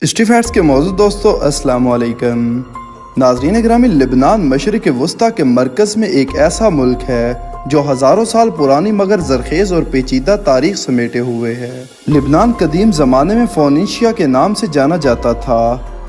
اسٹری fats کے موضوع دوستو السلام علیکم ناظرین گرامی، لبنان مشرق وسطی کے مرکز میں ایک ایسا ملک ہے جو ہزاروں سال پرانی مگر زرخیز اور پیچیدہ تاریخ سمیٹے ہوئے ہے۔ لبنان قدیم زمانے میں فونیشیا کے نام سے جانا جاتا تھا۔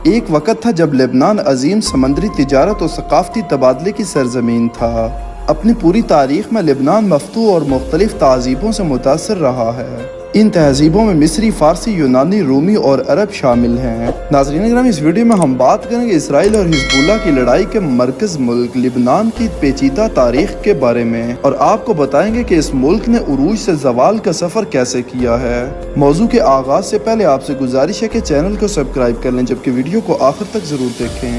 ایک وقت تھا جب لبنان عظیم سمندری تجارت اور ثقافتی تبادلے کی سرزمین تھا۔ اپنی پوری تاریخ میں لبنان مفتوح اور مختلف تہذیبوں سے متاثر رہا ہے۔ ان تہذیبوں میں مصری، فارسی، یونانی، رومی اور عرب شامل ہیں۔ ناظرین اکرام، اس ویڈیو میں ہم بات کریں گے اسرائیل اور حزب اللہ کی لڑائی کے مرکز ملک لبنان کی پیچیدہ تاریخ کے بارے میں، اور آپ کو بتائیں گے کہ اس ملک نے عروج سے زوال کا سفر کیسے کیا ہے۔ موضوع کے آغاز سے پہلے آپ سے گزارش ہے کہ چینل کو سبسکرائب کر لیں، جبکہ ویڈیو کو آخر تک ضرور دیکھیں۔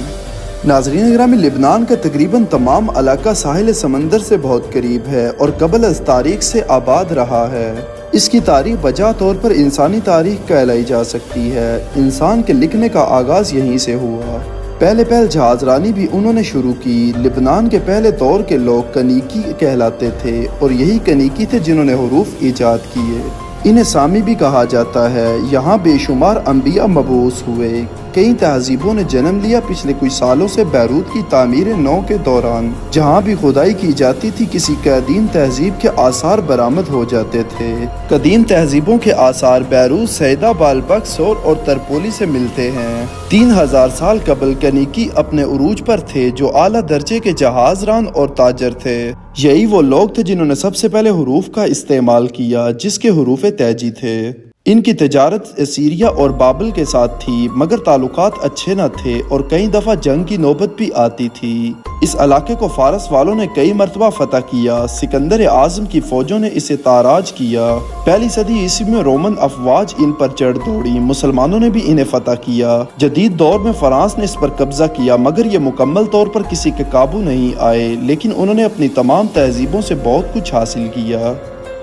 ناظرین اکرامی، لبنان کا تقریباً تمام علاقہ ساحل سمندر سے بہت قریب ہے اور قبل از تاریخ سے آباد رہا ہے۔ اس کی تاریخ بجا طور پر انسانی تاریخ کہلائی جا سکتی ہے۔ انسان کے لکھنے کا آغاز یہیں سے ہوا۔ پہلے جہاز رانی بھی انہوں نے شروع کی۔ لبنان کے پہلے دور کے لوگ کنیکی کہلاتے تھے اور یہی کنیکی تھے جنہوں نے حروف ایجاد کیے۔ انہیں سامی بھی کہا جاتا ہے۔ یہاں بے شمار انبیاء مبعوث ہوئے۔ کئی تہذیبوں نے جنم لیا پچھلے کچھ سالوں سے بیروت کی تعمیر نو کے دوران۔ جہاں بھی کھدائی کی جاتی تھی کسی قدیم تہذیب کے آثار برآمد ہو جاتے تھے۔ قدیم تہذیبوں کے آثار بیروت، سیدہ، بالبک، سور اور ترپولی سے ملتے ہیں۔ 3000 سال قبل کنیکی اپنے عروج پر تھے جو اعلیٰ درجے کے جہاز ران اور تاجر تھے۔ یہی وہ لوگ تھے جنہوں نے سب سے پہلے حروف کا استعمال کیا، جس کے حروف تہجی تھے۔ ان کی تجارت سیریا اور بابل کے ساتھ تھی، مگر تعلقات اچھے نہ تھے اور کئی دفعہ جنگ کی نوبت بھی آتی تھی۔ اس علاقے کو فارس والوں نے کئی مرتبہ فتح کیا۔ سکندر اعظم کی فوجوں نے اسے تاراج کیا۔ پہلی صدی عیسوی میں رومن افواج ان پر چڑھ دوڑی۔ مسلمانوں نے بھی انہیں فتح کیا۔ جدید دور میں فرانس نے اس پر قبضہ کیا، مگر یہ مکمل طور پر کسی کے قابو نہیں آئے، لیکن انہوں نے اپنی تمام تہذیبوں سے بہت کچھ حاصل کیا۔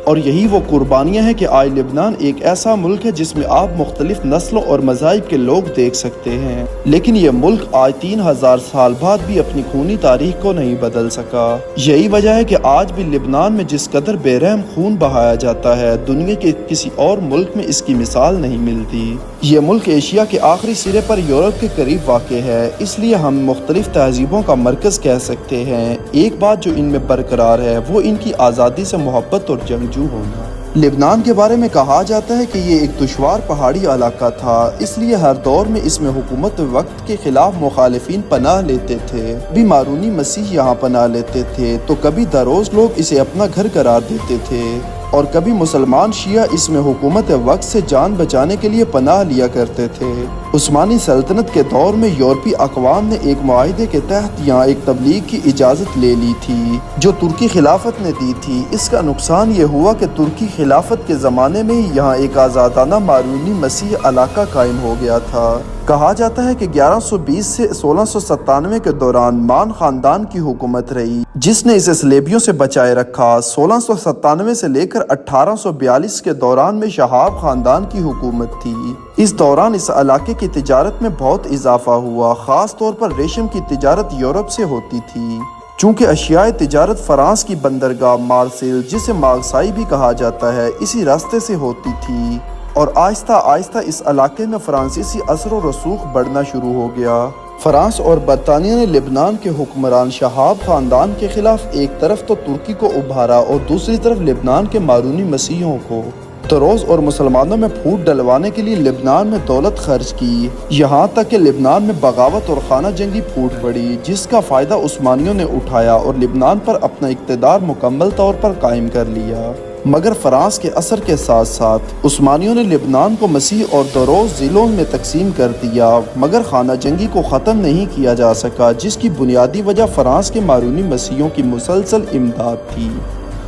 اور یہی وہ قربانیاں ہیں کہ آج لبنان ایک ایسا ملک ہے جس میں آپ مختلف نسلوں اور مذاہب کے لوگ دیکھ سکتے ہیں، لیکن یہ ملک آج 3000 سال بعد بھی اپنی خونی تاریخ کو نہیں بدل سکا۔ یہی وجہ ہے کہ آج بھی لبنان میں جس قدر بے رحم خون بہایا جاتا ہے، دنیا کے کسی اور ملک میں اس کی مثال نہیں ملتی۔ یہ ملک ایشیا کے آخری سرے پر یورپ کے قریب واقع ہے، اس لیے ہم مختلف تہذیبوں کا مرکز کہہ سکتے ہیں۔ ایک بات جو ان میں برقرار ہے وہ ان کی آزادی سے محبت اور جنگجو ہونا۔ لبنان کے بارے میں کہا جاتا ہے کہ یہ ایک دشوار پہاڑی علاقہ تھا، اس لیے ہر دور میں اس میں حکومت وقت کے خلاف مخالفین پناہ لیتے تھے۔ بھی مارونی مسیح یہاں پناہ لیتے تھے تو کبھی دروز لوگ اسے اپنا گھر قرار دیتے تھے، اور کبھی مسلمان شیعہ اس میں حکومت وقت سے جان بچانے کے لیے پناہ لیا کرتے تھے۔ عثمانی سلطنت کے دور میں یورپی اقوام نے ایک معاہدے کے تحت یہاں ایک تبلیغ کی اجازت لے لی تھی جو ترکی خلافت نے دی تھی۔ اس کا نقصان یہ ہوا کہ ترکی خلافت کے زمانے میں ہی یہاں ایک آزادانہ مارونی مسیح علاقہ قائم ہو گیا تھا۔ کہا جاتا ہے کہ 1120 سے 1697 کے دوران مان خاندان کی حکومت رہی، جس نے اسے صلیبیوں سے بچائے رکھا۔ 1697 سے لے کر 1842 کے دوران میں شہاب خاندان کی حکومت تھی۔ اس دوران اس علاقے کی تجارت میں بہت اضافہ ہوا، خاص طور پر ریشم کی تجارت یورپ سے ہوتی تھی۔ چونکہ اشیاء تجارت فرانس کی بندرگاہ مارسیل، جسے مارسائی بھی کہا جاتا ہے، اسی راستے سے ہوتی تھی، اور آہستہ آہستہ اس علاقے میں فرانسیسی اثر و رسوخ بڑھنا شروع ہو گیا۔ فرانس اور برطانیہ نے لبنان کے حکمران شہاب خاندان کے خلاف ایک طرف تو ترکی کو ابھارا اور دوسری طرف لبنان کے مارونی مسیحیوں کو دروز اور مسلمانوں میں پھوٹ ڈلوانے کے لیے لبنان میں دولت خرچ کی، یہاں تک کہ لبنان میں بغاوت اور خانہ جنگی پھوٹ پڑی، جس کا فائدہ عثمانیوں نے اٹھایا اور لبنان پر اپنا اقتدار مکمل طور پر قائم کر لیا۔ مگر فرانس کے اثر کے ساتھ ساتھ عثمانیوں نے لبنان کو مسیح اور دروز ضلعوں میں تقسیم کر دیا، مگر خانہ جنگی کو ختم نہیں کیا جا سکا، جس کی بنیادی وجہ فرانس کے مارونی مسیحیوں کی مسلسل امداد تھی۔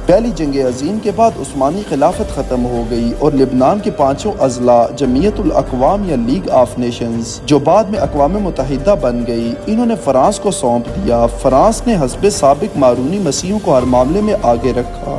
پہلی جنگ عظیم کے بعد عثمانی خلافت ختم ہو گئی اور لبنان کے پانچوں اضلاع جمعیت الاقوام یا لیگ آف نیشنز، جو بعد میں اقوام متحدہ بن گئی، انہوں نے فرانس کو سونپ دیا۔ فرانس نے حسب سابق مارونی مسیحیوں کو ہر معاملے میں آگے رکھا۔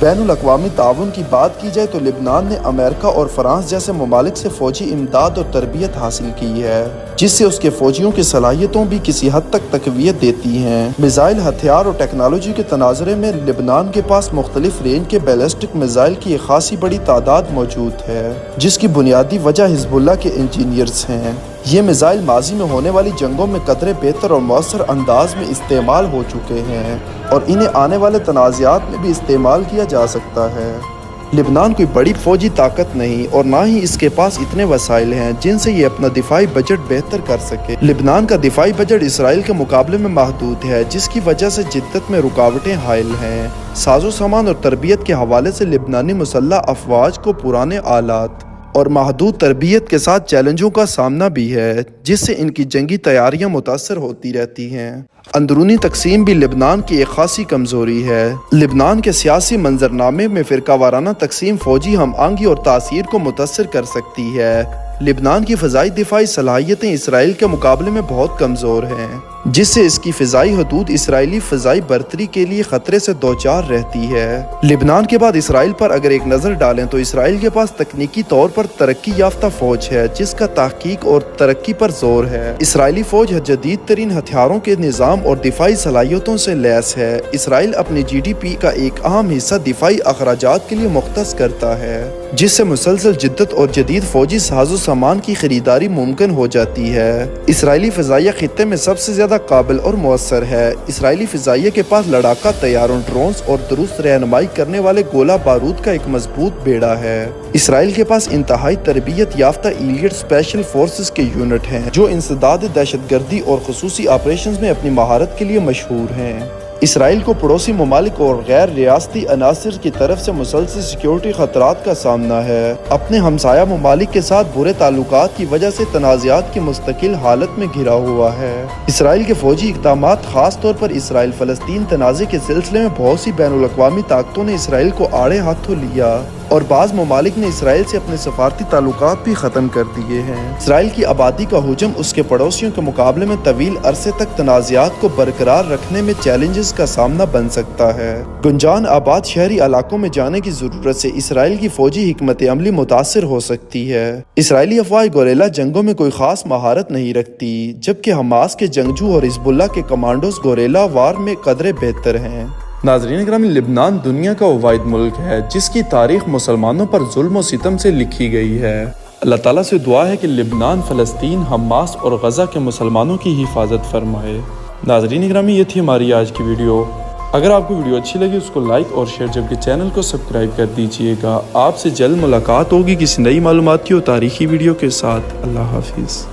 بین الاقوامی تعاون کی بات کی جائے تو لبنان نے امریکہ اور فرانس جیسے ممالک سے فوجی امداد اور تربیت حاصل کی ہے، جس سے اس کے فوجیوں کی صلاحیتوں بھی کسی حد تک تقویت دیتی ہیں۔ میزائل، ہتھیار اور ٹیکنالوجی کے تناظرے میں لبنان کے پاس مختلف رینج کے بیلسٹک میزائل کی ایک خاصی بڑی تعداد موجود ہے، جس کی بنیادی وجہ حزب اللہ کے انجینئرز ہیں۔ یہ میزائل ماضی میں ہونے والی جنگوں میں قدرے بہتر اور مؤثر انداز میں استعمال ہو چکے ہیں اور انہیں آنے والے تنازعات میں بھی استعمال کیا جا سکتا ہے۔ لبنان کوئی بڑی فوجی طاقت نہیں اور نہ ہی اس کے پاس اتنے وسائل ہیں جن سے یہ اپنا دفاعی بجٹ بہتر کر سکے۔ لبنان کا دفاعی بجٹ اسرائیل کے مقابلے میں محدود ہے، جس کی وجہ سے جدت میں رکاوٹیں حائل ہیں۔ ساز و سامان اور تربیت کے حوالے سے لبنانی مسلح افواج کو پرانے آلات اور محدود تربیت کے ساتھ چیلنجوں کا سامنا بھی ہے، جس سے ان کی جنگی تیاریاں متاثر ہوتی رہتی ہیں۔ اندرونی تقسیم بھی لبنان کی ایک خاصی کمزوری ہے۔ لبنان کے سیاسی منظرنامے میں فرقہ وارانہ تقسیم فوجی ہم آہنگی اور تاثیر کو متاثر کر سکتی ہے۔ لبنان کی فضائی دفاعی صلاحیتیں اسرائیل کے مقابلے میں بہت کمزور ہیں، جس سے اس کی فضائی حدود اسرائیلی فضائی برتری کے لیے خطرے سے دوچار رہتی ہے۔ لبنان کے بعد اسرائیل پر اگر ایک نظر ڈالیں تو اسرائیل کے پاس تکنیکی طور پر ترقی یافتہ فوج ہے، جس کا تحقیق اور ترقی پر زور ہے۔ اسرائیلی فوج جدید ترین ہتھیاروں کے نظام اور دفاعی صلاحیتوں سے لیس ہے۔ اسرائیل اپنی جی ڈی پی کا ایک اہم حصہ دفاعی اخراجات کے لیے مختص کرتا ہے، جس سے مسلسل جدت اور جدید فوجی ساز و سامان کی خریداری ممکن ہو جاتی ہے۔ اسرائیلی فضائیہ خطے میں سب سے زیادہ قابل اور مؤثر ہے۔ اسرائیلی فضائیہ کے پاس لڑاکا طیاروں، ڈرونز اور درست رہنمائی کرنے والے گولہ بارود کا ایک مضبوط بیڑا ہے۔ اسرائیل کے پاس انتہائی تربیت یافتہ ایلیٹ اسپیشل فورسز کے یونٹ ہیں، جو انسداد دہشت گردی اور خصوصی آپریشنز میں اپنی مہارت کے لیے مشہور ہیں۔ اسرائیل کو پڑوسی ممالک اور غیر ریاستی عناصر کی طرف سے مسلسل سیکیورٹی خطرات کا سامنا ہے۔ اپنے ہمسایہ ممالک کے ساتھ برے تعلقات کی وجہ سے تنازعات کی مستقل حالت میں گھرا ہوا ہے۔ اسرائیل کے فوجی اقدامات، خاص طور پر اسرائیل فلسطین تنازع کے سلسلے میں بہت سی بین الاقوامی طاقتوں نے اسرائیل کو آڑے ہاتھوں لیا اور بعض ممالک نے اسرائیل سے اپنے سفارتی تعلقات بھی ختم کر دیے ہیں۔ اسرائیل کی آبادی کا حجم اس کے پڑوسیوں کے مقابلے میں طویل عرصے تک تنازعات کو برقرار رکھنے میں چیلنجز کا سامنا بن سکتا ہے۔ گنجان آباد شہری علاقوں میں جانے کی ضرورت سے اسرائیل کی فوجی حکمت عملی متاثر ہو سکتی ہے۔ اسرائیلی افواج گوریلا جنگوں میں کوئی خاص مہارت نہیں رکھتی، جبکہ حماس کے جنگجو اور حزب اللہ کے کمانڈوز گوریلا وار میں قدرے بہتر ہیں۔ ناظرین گرامی، لبنان دنیا کا وہ واحد ملک ہے جس کی تاریخ مسلمانوں پر ظلم و ستم سے لکھی گئی ہے۔ اللہ تعالیٰ سے دعا ہے کہ لبنان، فلسطین، حماس اور غزہ کے مسلمانوں کی حفاظت فرمائے۔ ناظرین گرامی، یہ تھی ہماری آج کی ویڈیو۔ اگر آپ کو ویڈیو اچھی لگی اس کو لائک اور شیئر، جبکہ چینل کو سبسکرائب کر دیجئے گا۔ آپ سے جلد ملاقات ہوگی کسی نئی معلوماتی اور تاریخی ویڈیو کے ساتھ۔ اللہ حافظ۔